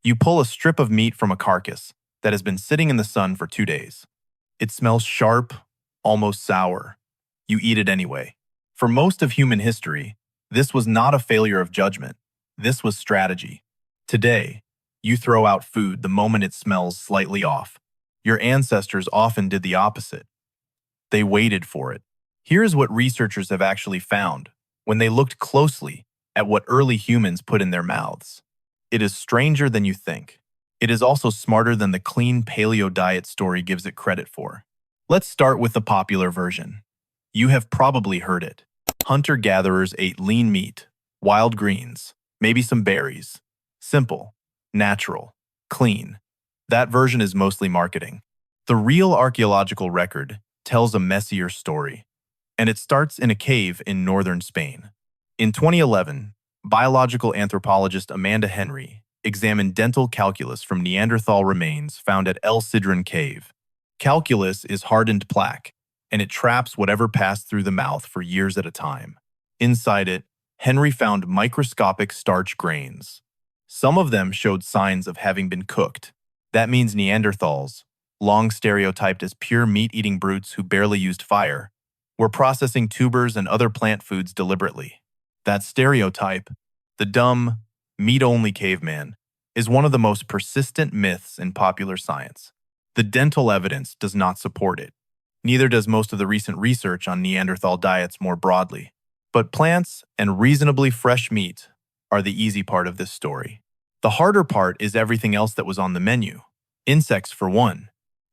You pull a strip of meat from a carcass that has been sitting in the sun for 2 days. It smells sharp, almost sour. You eat it anyway. For most of human history, this was not a failure of judgment. This was strategy. Today, you throw out food the moment it smells slightly off. Your ancestors often did the opposite. They waited for it. Here's what researchers have actually found when they looked closely at what early humans put in their mouths. It is stranger than you think. It is also smarter than the clean paleo diet story gives it credit for. Let's start with the popular version. You have probably heard it. Hunter-gatherers ate lean meat, wild greens, maybe some berries. Simple, natural, clean. That version is mostly marketing. The real archaeological record tells a messier story, and it starts in a cave in northern Spain. In 2011, biological anthropologist Amanda Henry examined dental calculus from Neanderthal remains found at El Sidrón Cave. Calculus is hardened plaque, and it traps whatever passed through the mouth for years at a time. Inside it, Henry found microscopic starch grains. Some of them showed signs of having been cooked. That means Neanderthals, long stereotyped as pure meat-eating brutes who barely used fire, were processing tubers and other plant foods deliberately. That stereotype, the dumb, meat-only caveman, is one of the most persistent myths in popular science. The dental evidence does not support it. Neither does most of the recent research on Neanderthal diets more broadly. But plants and reasonably fresh meat are the easy part of this story. The harder part is everything else that was on the menu. Insects, for one.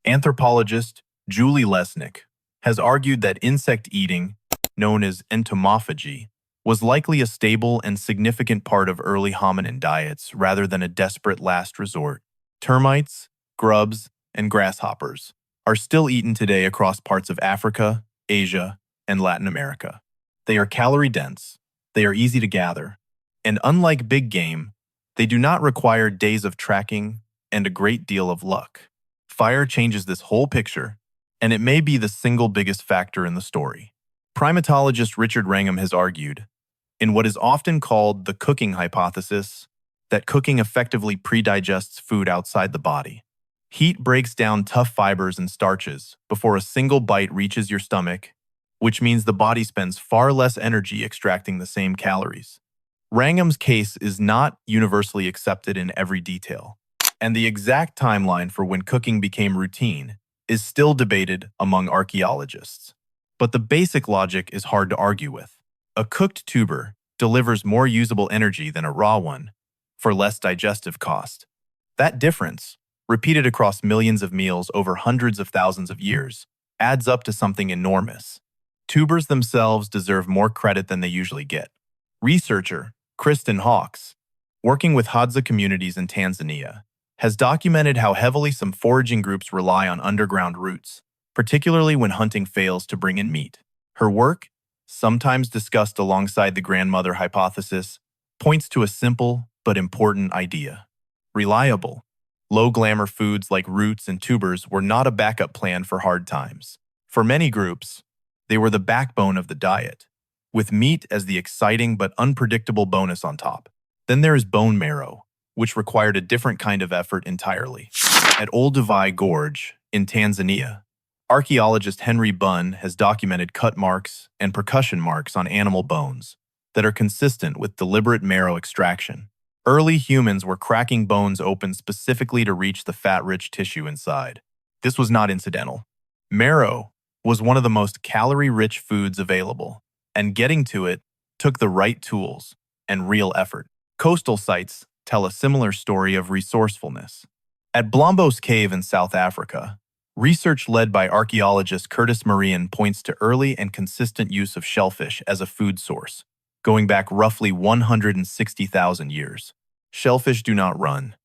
Anthropologist Julie Lesnick has argued that insect eating, known as entomophagy, was likely a stable and significant part of early hominin diets rather than a desperate last resort. Termites, grubs, and grasshoppers are still eaten today across parts of Africa, Asia, and Latin America. They are calorie-dense, they are easy to gather, and unlike big game, they do not require days of tracking and a great deal of luck. Fire changes this whole picture, and it may be the single biggest factor in the story. Primatologist Richard Wrangham has argued, in what is often called the cooking hypothesis, that cooking effectively predigests food outside the body. Heat breaks down tough fibers and starches before a single bite reaches your stomach, which means the body spends far less energy extracting the same calories. Wrangham's case is not universally accepted in every detail, and the exact timeline for when cooking became routine is still debated among archaeologists. But the basic logic is hard to argue with. A cooked tuber delivers more usable energy than a raw one for less digestive cost. That difference, repeated across millions of meals over hundreds of thousands of years, adds up to something enormous. Tubers themselves deserve more credit than they usually get. Researcher Kristen Hawkes, working with Hadza communities in Tanzania, has documented how heavily some foraging groups rely on underground roots, particularly when hunting fails to bring in meat. Her work, sometimes discussed alongside the grandmother hypothesis, points to a simple but important idea. Reliable, low-glamour foods like roots and tubers were not a backup plan for hard times. For many groups, they were the backbone of the diet, with meat as the exciting but unpredictable bonus on top. Then there is bone marrow, which required a different kind of effort entirely. At Olduvai Gorge, in Tanzania, archaeologist Henry Bunn has documented cut marks and percussion marks on animal bones that are consistent with deliberate marrow extraction. Early humans were cracking bones open specifically to reach the fat-rich tissue inside. This was not incidental. Marrow was one of the most calorie-rich foods available, and getting to it took the right tools and real effort. Coastal sites tell a similar story of resourcefulness. At Blombos Cave in South Africa, research led by archaeologist Curtis Marion points to early and consistent use of shellfish as a food source, going back roughly 160,000 years. Shellfish do not run.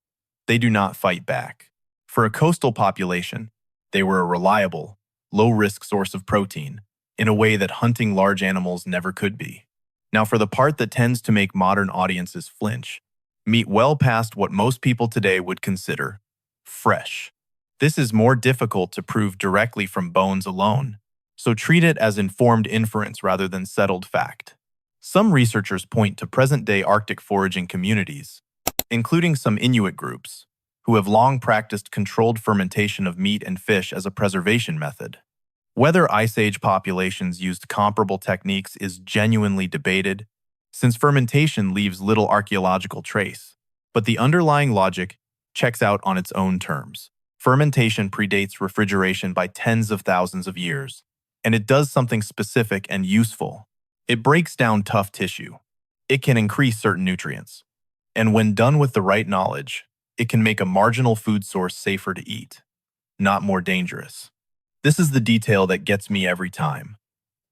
They do not fight back. For a coastal population, they were a reliable, low-risk source of protein in a way that hunting large animals never could be. Now, for the part that tends to make modern audiences flinch, meat well past what most people today would consider fresh. This is more difficult to prove directly from bones alone, so treat it as informed inference rather than settled fact. Some researchers point to present-day Arctic foraging communities, including some Inuit groups, who have long practiced controlled fermentation of meat and fish as a preservation method. Whether Ice Age populations used comparable techniques is genuinely debated, since fermentation leaves little archaeological trace. But the underlying logic checks out on its own terms. Fermentation predates refrigeration by tens of thousands of years, and it does something specific and useful. It breaks down tough tissue. It can increase certain nutrients. And when done with the right knowledge, it can make a marginal food source safer to eat, not more dangerous. This is the detail that gets me every time.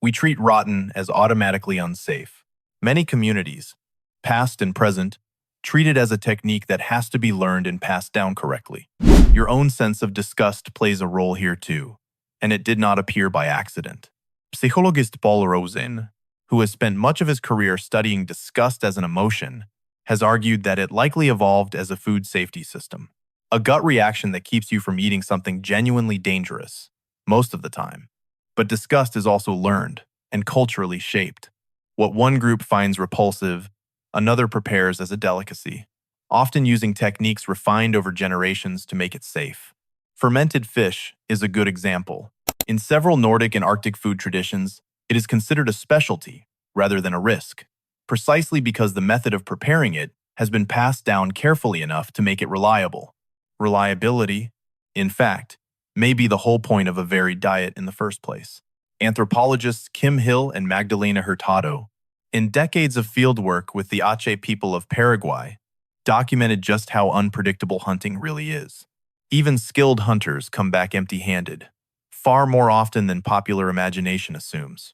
We treat rotten as automatically unsafe. Many communities, past and present, treat it as a technique that has to be learned and passed down correctly. Your own sense of disgust plays a role here too, and it did not appear by accident. Psychologist Paul Rosen, who has spent much of his career studying disgust as an emotion, has argued that it likely evolved as a food safety system, a gut reaction that keeps you from eating something genuinely dangerous, most of the time. But disgust is also learned and culturally shaped. What one group finds repulsive, another prepares as a delicacy, often using techniques refined over generations to make it safe. Fermented fish is a good example. In several Nordic and Arctic food traditions, it is considered a specialty rather than a risk, precisely because the method of preparing it has been passed down carefully enough to make it reliable. Reliability, in fact, may be the whole point of a varied diet in the first place. Anthropologists Kim Hill and Magdalena Hurtado, in decades of fieldwork with the Ache people of Paraguay, documented just how unpredictable hunting really is. Even skilled hunters come back empty-handed, far more often than popular imagination assumes.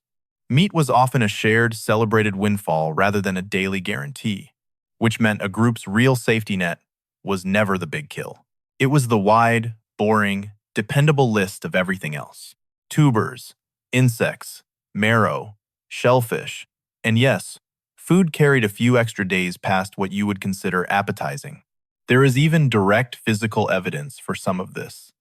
Meat was often a shared, celebrated windfall rather than a daily guarantee, which meant a group's real safety net was never the big kill. It was the wide, boring, dependable list of everything else. Tubers, insects, marrow, shellfish, and yes, food carried a few extra days past what you would consider appetizing. There is even direct physical evidence for some of this,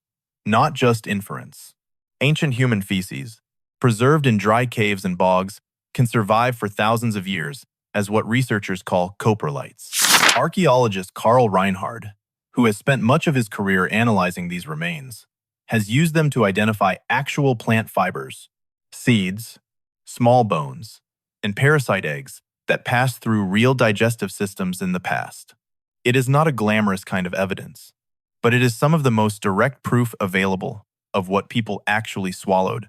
not just inference. Ancient human feces, preserved in dry caves and bogs, can survive for thousands of years as what researchers call coprolites. Archaeologist Carl Reinhard, who has spent much of his career analyzing these remains, has used them to identify actual plant fibers, seeds, small bones, and parasite eggs that passed through real digestive systems in the past. It is not a glamorous kind of evidence, but it is some of the most direct proof available of what people actually swallowed,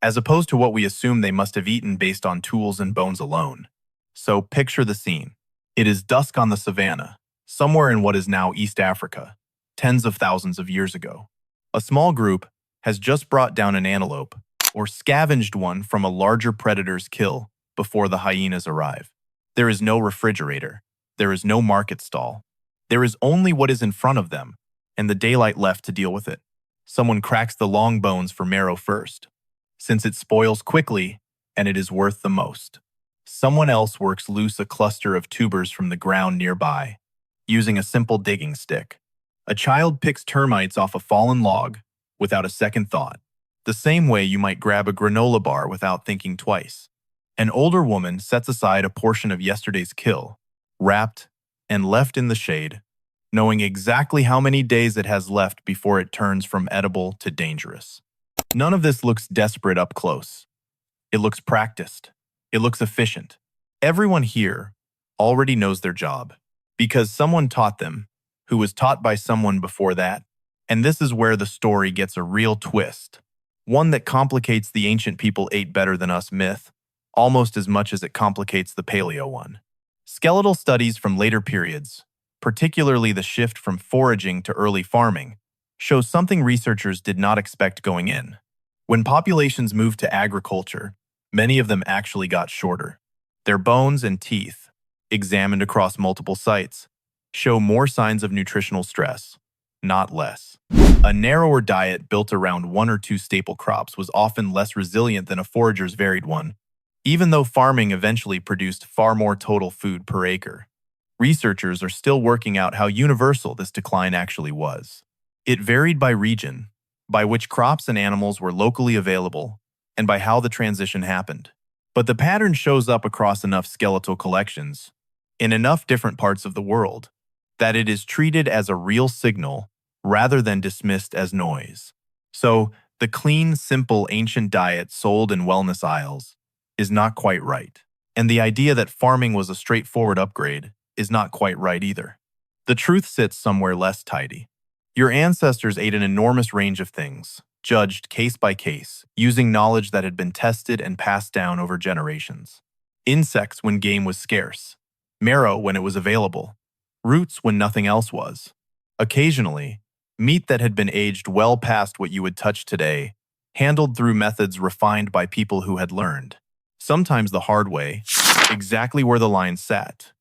as opposed to what we assume they must have eaten based on tools and bones alone. So picture the scene. It is dusk on the savannah, somewhere in what is now East Africa, tens of thousands of years ago. A small group has just brought down an antelope, or scavenged one from a larger predator's kill before the hyenas arrive. There is no refrigerator. There is no market stall. There is only what is in front of them, and the daylight left to deal with it. Someone cracks the long bones for marrow first, since it spoils quickly and it is worth the most. Someone else works loose a cluster of tubers from the ground nearby, using a simple digging stick. A child picks termites off a fallen log without a second thought, the same way you might grab a granola bar without thinking twice. An older woman sets aside a portion of yesterday's kill, wrapped and left in the shade, knowing exactly how many days it has left before it turns from edible to dangerous. None of this looks desperate up close. It looks practiced. It looks efficient. Everyone here already knows their job, because someone taught them, who was taught by someone before that. And this is where the story gets a real twist, one that complicates the ancient people ate better than us myth, almost as much as it complicates the Paleo one. Skeletal studies from later periods, particularly the shift from foraging to early farming, show something researchers did not expect going in. When populations moved to agriculture, many of them actually got shorter. Their bones and teeth, examined across multiple sites, show more signs of nutritional stress, not less. A narrower diet built around one or two staple crops was often less resilient than a forager's varied one, even though farming eventually produced far more total food per acre. Researchers are still working out how universal this decline actually was. It varied by region, by which crops and animals were locally available, and by how the transition happened. But the pattern shows up across enough skeletal collections, in enough different parts of the world, that it is treated as a real signal rather than dismissed as noise. So, the clean, simple, ancient diet sold in wellness aisles is not quite right. And the idea that farming was a straightforward upgrade is not quite right either. The truth sits somewhere less tidy. Your ancestors ate an enormous range of things, judged case by case, using knowledge that had been tested and passed down over generations. Insects when game was scarce, marrow when it was available, roots when nothing else was. Occasionally, meat that had been aged well past what you would touch today, handled through methods refined by people who had learned, sometimes the hard way, exactly where the line sat.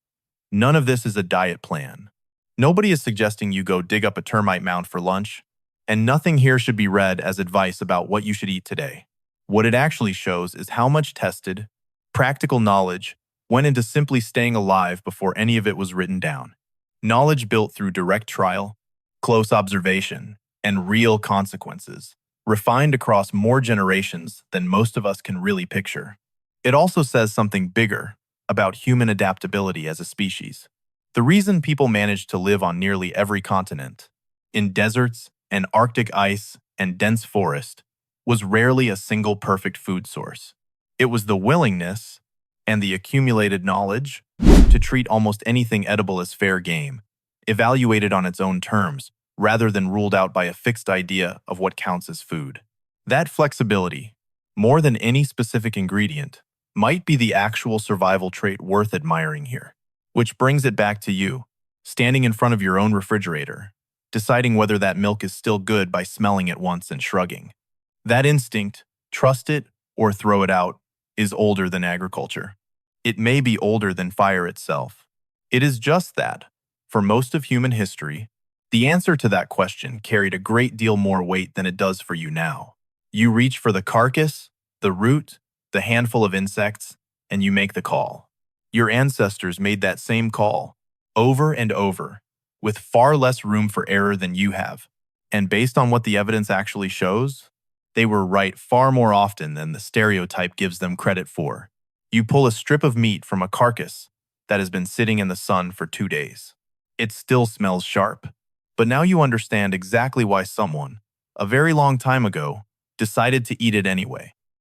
None of this is a diet plan. Nobody is suggesting you go dig up a termite mound for lunch, and nothing here should be read as advice about what you should eat today. What it actually shows is how much tested, practical knowledge went into simply staying alive before any of it was written down. Knowledge built through direct trial, close observation, and real consequences, refined across more generations than most of us can really picture. It also says something bigger about human adaptability as a species. The reason people managed to live on nearly every continent, in deserts and Arctic ice and dense forest, was rarely a single perfect food source. It was the willingness and the accumulated knowledge to treat almost anything edible as fair game, evaluated on its own terms, rather than ruled out by a fixed idea of what counts as food. That flexibility, more than any specific ingredient, might be the actual survival trait worth admiring here. Which brings it back to you, standing in front of your own refrigerator, deciding whether that milk is still good by smelling it once and shrugging. That instinct, trust it or throw it out, is older than agriculture. It may be older than fire itself. It is just that, for most of human history, the answer to that question carried a great deal more weight than it does for you now. You reach for the carcass, the root, the handful of insects, and you make the call. Your ancestors made that same call, over and over, with far less room for error than you have. And based on what the evidence actually shows, they were right far more often than the stereotype gives them credit for. You pull a strip of meat from a carcass that has been sitting in the sun for 2 days. It still smells sharp, but now you understand exactly why someone, a very long time ago, decided to eat it anyway.